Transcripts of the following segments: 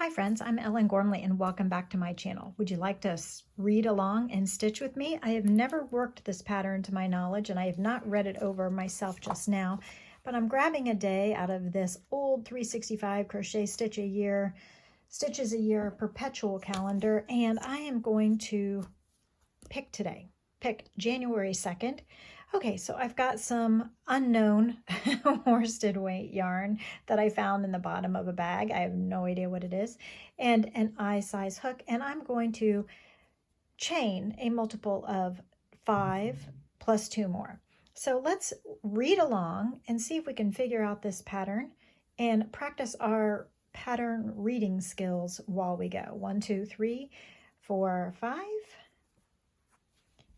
Hi friends, I'm Ellen Gormley and welcome back to my channel. Would you like to read along and stitch with me? I have never worked this pattern to my knowledge and I have not read it over myself just now, but I'm grabbing a day out of this old 365 crochet stitches a year perpetual calendar, and I am going to pick January 2nd. Okay, so I've got some unknown worsted weight yarn that I found in the bottom of a bag. I have no idea what it is, and an eye size hook, and I'm going to chain a multiple of 5 plus 2 more. So let's read along and see if we can figure out this pattern and practice our pattern reading skills while we go. 1, 2, 3, 4, 5.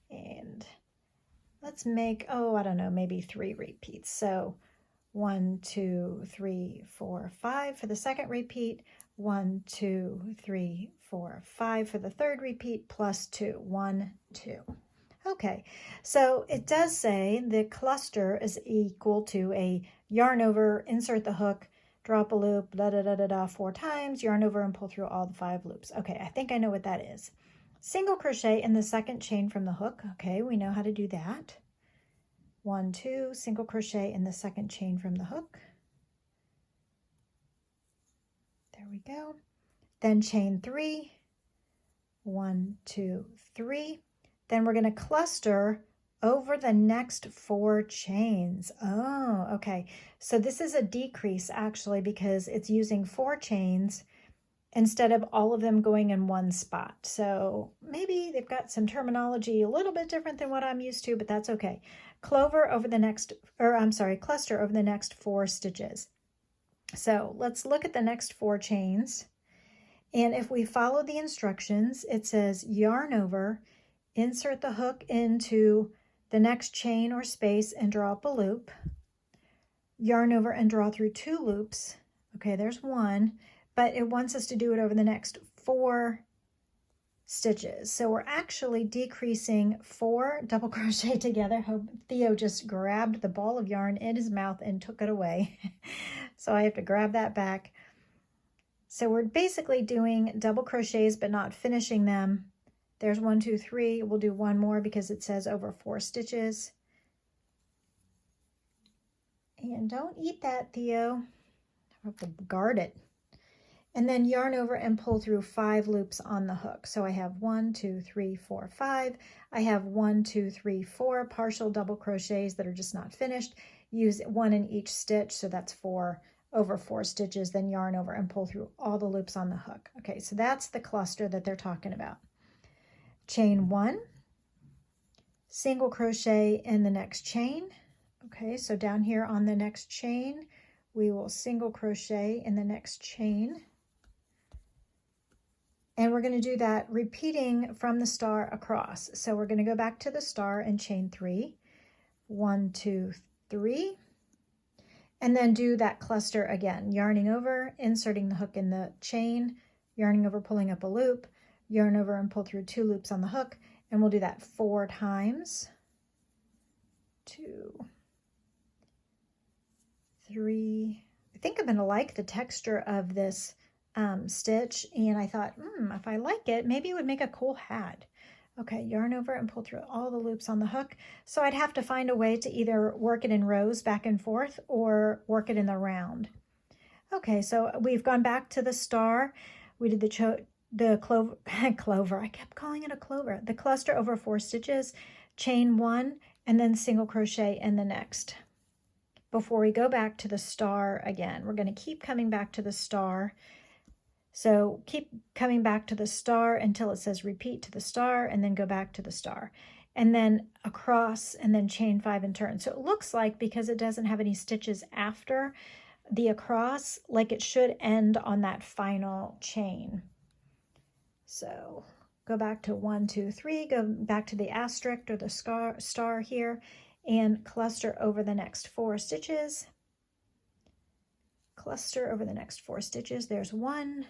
And let's make, I don't know, maybe 3 repeats. So 1, 2, 3, 4, 5 for the second repeat, 1, 2, 3, 4, 5 for the third repeat, plus 2, 1, 2. Okay, so it does say the cluster is equal to a yarn over, insert the hook, drop a loop, 4 times, yarn over and pull through all the 5 loops. Okay, I think I know what that is. Single crochet in the second chain from the hook. Okay, we know how to do that. 1, 2, single crochet in the second chain from the hook. There we go. Then chain 3. 1, 2, 3. Then we're going to cluster over the next 4 chains. Oh, okay. So this is a decrease actually because it's using 4 chains instead of all of them going in one spot. So maybe they've got some terminology a little bit different than what I'm used to, but that's okay. Cluster over the next 4 stitches. So let's look at the next 4 chains. And if we follow the instructions, it says yarn over, insert the hook into the next chain or space and draw up a loop. Yarn over and draw through 2 loops. Okay, there's 1. But it wants us to do it over the next 4 stitches. So we're actually decreasing 4 double crochet together. Theo just grabbed the ball of yarn in his mouth and took it away. So I have to grab that back. So we're basically doing double crochets but not finishing them. There's 1, 2, 3. We'll do 1 more because it says over 4 stitches. And don't eat that, Theo. I have to guard it. And then yarn over and pull through 5 loops on the hook. So I have 1, 2, 3, 4, 5. I have 1, 2, 3, 4 partial double crochets that are just not finished. Use 1 in each stitch, so that's 4 over 4 stitches. Then yarn over and pull through all the loops on the hook. Okay, so that's the cluster that they're talking about. Chain 1, single crochet in the next chain. Okay, so down here on the next chain, we will single crochet in the next chain. And we're going to do that repeating from the star across. So we're going to go back to the star and chain 3. 1, 2, 3. And then do that cluster again. Yarning over, inserting the hook in the chain, yarning over, pulling up a loop, yarn over and pull through 2 loops on the hook. And we'll do that 4 times. 2, 3. I think I'm going to like the texture of this stitch, and I thought, if I like it, maybe it would make a cool hat. Okay, yarn over and pull through all the loops on the hook. So I'd have to find a way to either work it in rows back and forth or work it in the round. Okay, so we've gone back to the star. We did the clover. I kept calling it a clover. The cluster over 4 stitches, chain 1, and then single crochet in the next. Before we go back to the star again, we're going to keep coming back to the star. So keep coming back to the star until it says repeat to the star, and then go back to the star. And then across, and then chain 5 and turn. So it looks like, because it doesn't have any stitches after the across, like it should end on that final chain. So go back to 1, 2, 3, go back to the asterisk or the star here, and cluster over the next 4 stitches. Cluster over the next 4 stitches. There's 1.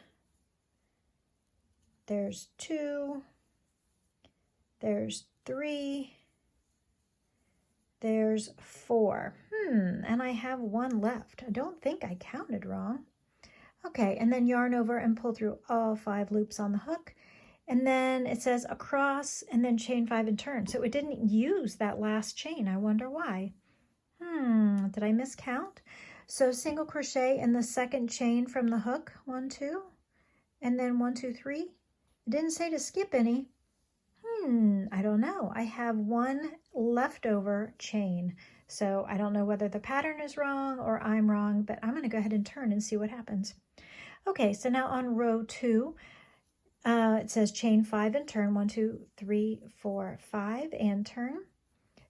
There's 2, there's 3, there's 4. And I have 1 left. I don't think I counted wrong. Okay, and then yarn over and pull through all 5 loops on the hook. And then it says across and then chain 5 and turn. So it didn't use that last chain. I wonder why. Did I miscount? So single crochet in the second chain from the hook, 1, 2, and then 1, 2, 3. It didn't say to skip any. I don't know. I have 1 leftover chain. So I don't know whether the pattern is wrong or I'm wrong, but I'm going to go ahead and turn and see what happens. Okay, so now on row 2, it says chain 5 and turn, 1, 2, 3, 4, 5, and turn.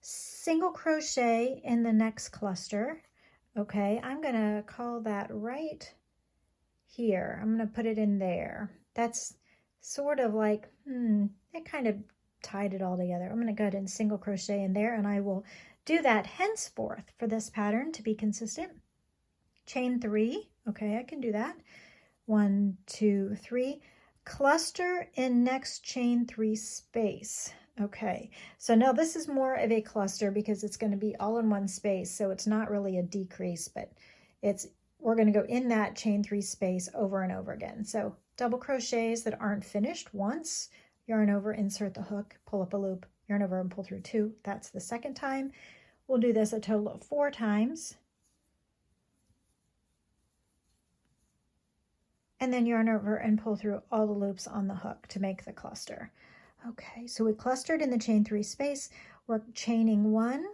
Single crochet in the next cluster. Okay, I'm going to call that right here. I'm going to put it in there. That's sort of like, it kind of tied it all together. I'm going to go ahead and single crochet in there, and I will do that henceforth for this pattern to be consistent. Chain 3. Okay, I can do that. 1, 2, 3. Cluster in next chain 3 space. Okay, so now this is more of a cluster because it's going to be all in one space, so it's not really a decrease, but we're going to go in that chain 3 space over and over again. So double crochets that aren't finished once, yarn over, insert the hook, pull up a loop, yarn over and pull through 2. That's the second time. We'll do this a total of 4 times. And then yarn over and pull through all the loops on the hook to make the cluster. Okay, so we clustered in the chain 3 space. We're chaining 1,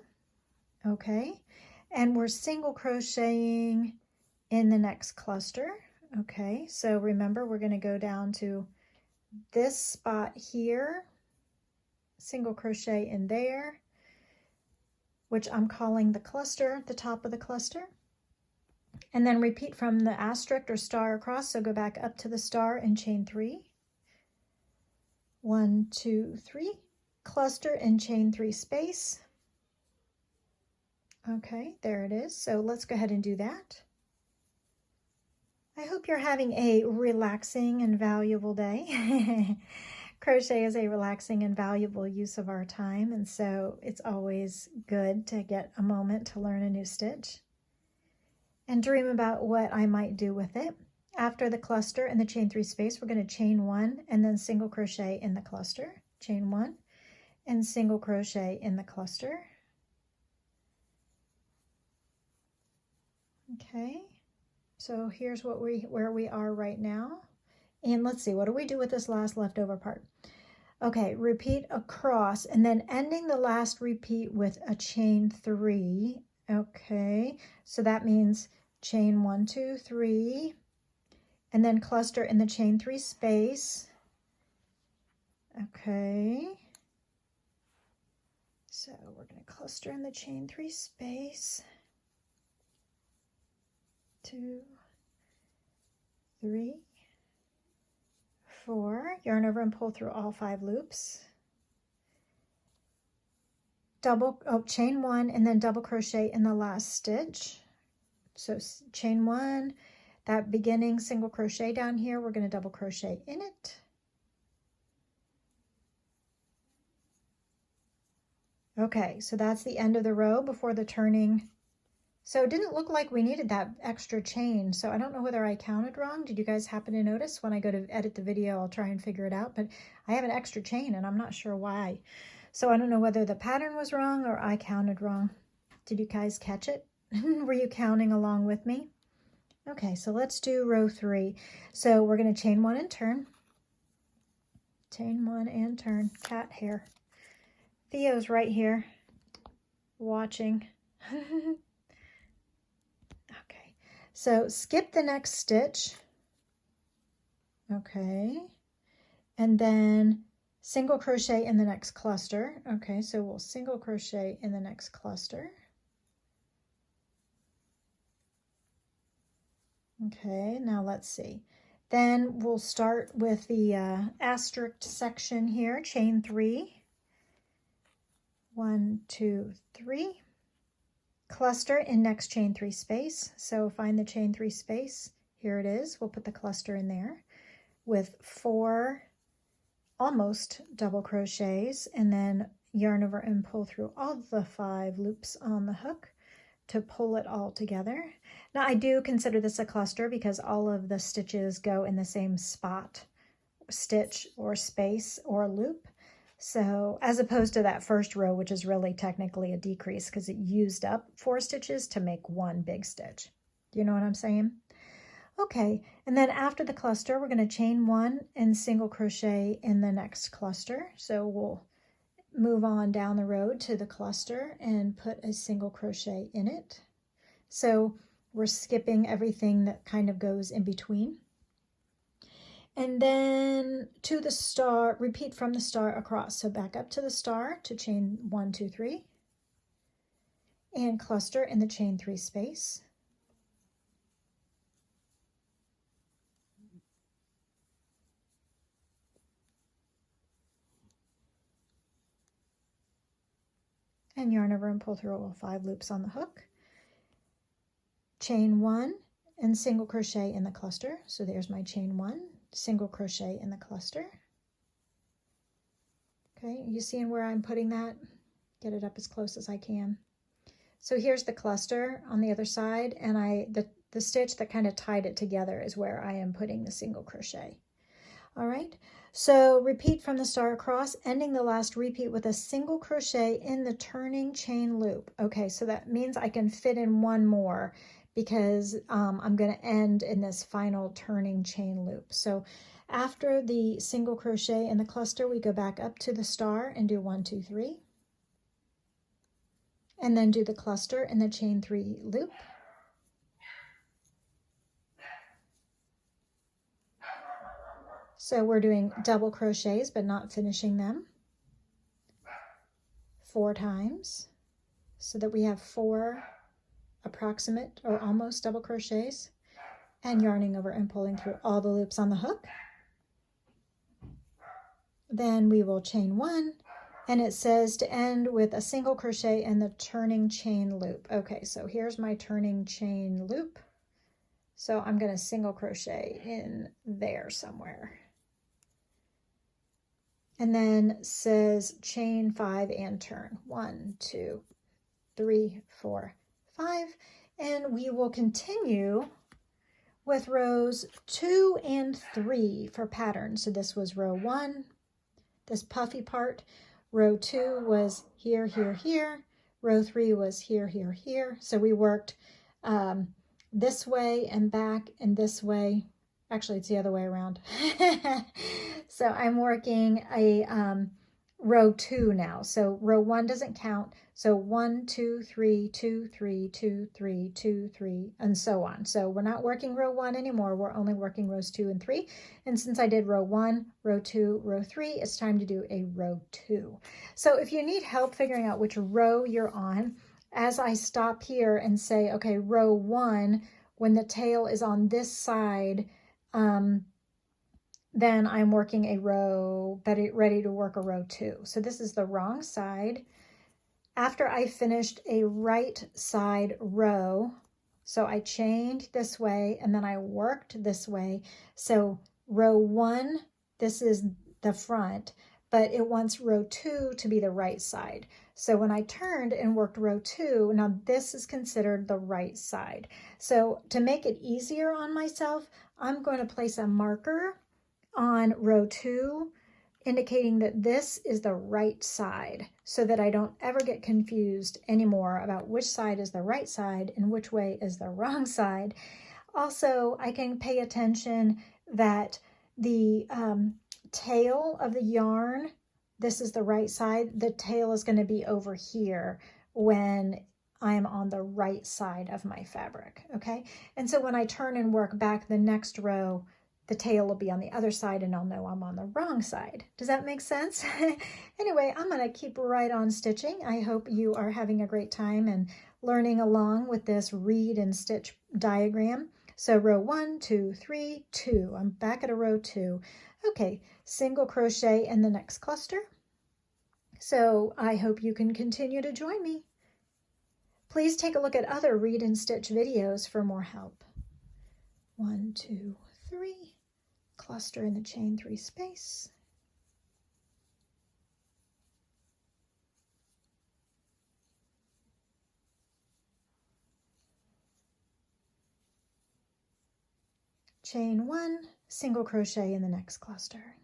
okay, and we're single crocheting in the next cluster. Okay, so remember we're going to go down to this spot here, single crochet in there, which I'm calling the cluster, the top of the cluster. And then repeat from the asterisk or star across, so go back up to the star and chain 3. 1, 2, 3. Cluster and chain 3 space. Okay, there it is. So let's go ahead and do that. I hope you're having a relaxing and valuable day. Crochet is a relaxing and valuable use of our time, and so it's always good to get a moment to learn a new stitch and dream about what I might do with it. After the cluster and the chain 3 space, we're going to chain 1 and then single crochet in the cluster. Chain 1 and single crochet in the cluster. Okay, so here's where we are right now. And let's see, what do we do with this last leftover part? Okay, repeat across and then ending the last repeat with a chain 3. Okay, so that means chain 1, 2, 3, and then cluster in the chain 3 space. Okay, so we're going to cluster in the chain 3 space. 2, 3, 4, yarn over and pull through all 5 loops. Chain 1 and then double crochet in the last stitch. So chain 1, that beginning single crochet down here, we're going to double crochet in it. Okay, so that's the end of the row before the turning. So it didn't look like we needed that extra chain, so I don't know whether I counted wrong. Did you guys happen to notice? When I go to edit the video, I'll try and figure it out, but I have an extra chain and I'm not sure why. So I don't know whether the pattern was wrong or I counted wrong. Did you guys catch it? Were you counting along with me? Okay, so let's do row 3. So we're going to chain 1 and turn. Chain 1 and turn. Cat hair. Theo's right here watching. Okay, so skip the next stitch. Okay, and then single crochet in the next cluster. Okay, so we'll single crochet in the next cluster. Okay, now let's see. Then we'll start with the asterisk section here, chain 3. 1, 2, 3. Cluster in next chain 3 space. So find the chain 3 space. Here it is. We'll put the cluster in there with 4 almost double crochets, and then yarn over and pull through all the 5 loops on the hook. to pull it all together. Now I do consider this a cluster because all of the stitches go in the same spot, stitch or space or loop. So as opposed to that first row, which is really technically a decrease because it used up 4 stitches to make one big stitch. Do you know what I'm saying? Okay, and then after the cluster, we're going to chain 1 and single crochet in the next cluster. So we'll move on down the road to the cluster and put a single crochet in it. So we're skipping everything that kind of goes in between. And then to the star, repeat from the star across. So back up to the star to chain 1, 2, 3, and cluster in the chain 3 space. And yarn over and pull through all 5 loops on the hook. Chain 1 and single crochet in the cluster. So there's my chain 1, single crochet in the cluster. Okay, you seeing where I'm putting that? Get it up as close as I can. So here's the cluster on the other side, and the stitch that kind of tied it together is where I am putting the single crochet. All right, so repeat from the star across, ending the last repeat with a single crochet in the turning chain loop. Okay, so that means I can fit in one more because I'm going to end in this final turning chain loop. So after the single crochet in the cluster, we go back up to the star and do 1, 2, 3, and then do the cluster in the chain 3 loop. So we're doing double crochets, but not finishing them 4 times so that we have 4 approximate or almost double crochets, and yarning over and pulling through all the loops on the hook. Then we will chain 1, and it says to end with a single crochet in the turning chain loop. Okay, so here's my turning chain loop. So I'm going to single crochet in there somewhere. And then says chain 5 and turn. 1, 2, 3, 4, 5. And we will continue with rows 2 and 3 for pattern. So this was row 1, this puffy part. Row 2 was here, here, here. Row 3 was here, here, here. So we worked this way and back and this way. Actually, it's the other way around. So I'm working a row 2 now. So row 1 doesn't count. So 1, 2, 3, 2, 3, 2, 3, 2, 3, and so on. So we're not working row 1 anymore. We're only working rows 2 and 3. And since I did row 1, row 2, row 3, it's time to do a row 2. So if you need help figuring out which row you're on, as I stop here and say, okay, row 1, when the tail is on this side, then I'm working a row, ready to work a row 2. So this is the wrong side. After I finished a right side row, so I chained this way and then I worked this way. So row 1, this is the front, but it wants row 2 to be the right side. So when I turned and worked row 2, now this is considered the right side. So to make it easier on myself, I'm going to place a marker on row 2, indicating that this is the right side so that I don't ever get confused anymore about which side is the right side and which way is the wrong side. Also, I can pay attention that the tail of the yarn, this is the right side, the tail is going to be over here when I'm on the right side of my fabric, okay? And so when I turn and work back the next row, the tail will be on the other side and I'll know I'm on the wrong side. Does that make sense? Anyway, I'm going to keep right on stitching. I hope you are having a great time and learning along with this read and stitch diagram. So row 1, 2, 3, 2. I'm back at a row 2. Okay, single crochet in the next cluster. So I hope you can continue to join me. Please take a look at other read and stitch videos for more help. 1, 2, 3. Cluster in the chain 3 space. chain 1, single crochet in the next cluster.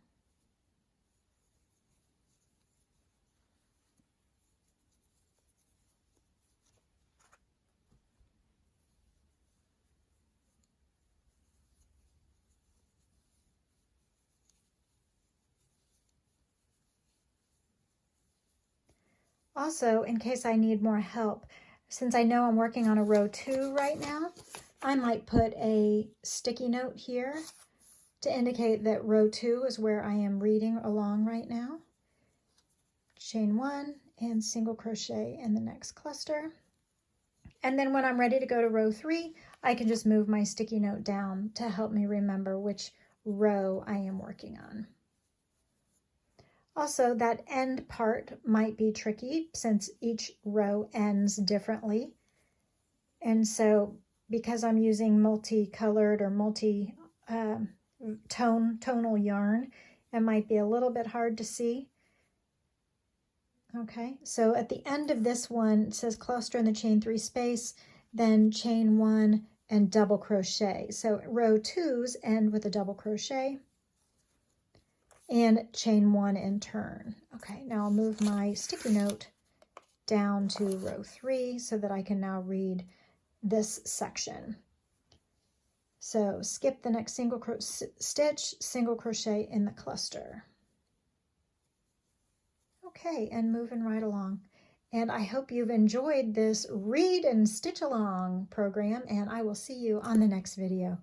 Also, in case I need more help, since I know I'm working on a row 2 right now, I might put a sticky note here to indicate that row 2 is where I am reading along right now. Chain 1 and single crochet in the next cluster. And then when I'm ready to go to row 3, I can just move my sticky note down to help me remember which row I am working on. Also, that end part might be tricky since each row ends differently. And so because I'm using multicolored or tonal yarn, it might be a little bit hard to see. Okay, so at the end of this one, it says cluster in the chain 3 space, then chain 1 and double crochet. So row 2's end with a double crochet and chain 1 and turn. Okay, now I'll move my sticky note down to row 3 so that I can now read this section. So skip the next single stitch, single crochet in the cluster. Okay, and moving right along. And I hope you've enjoyed this read and stitch along program, and I will see you on the next video.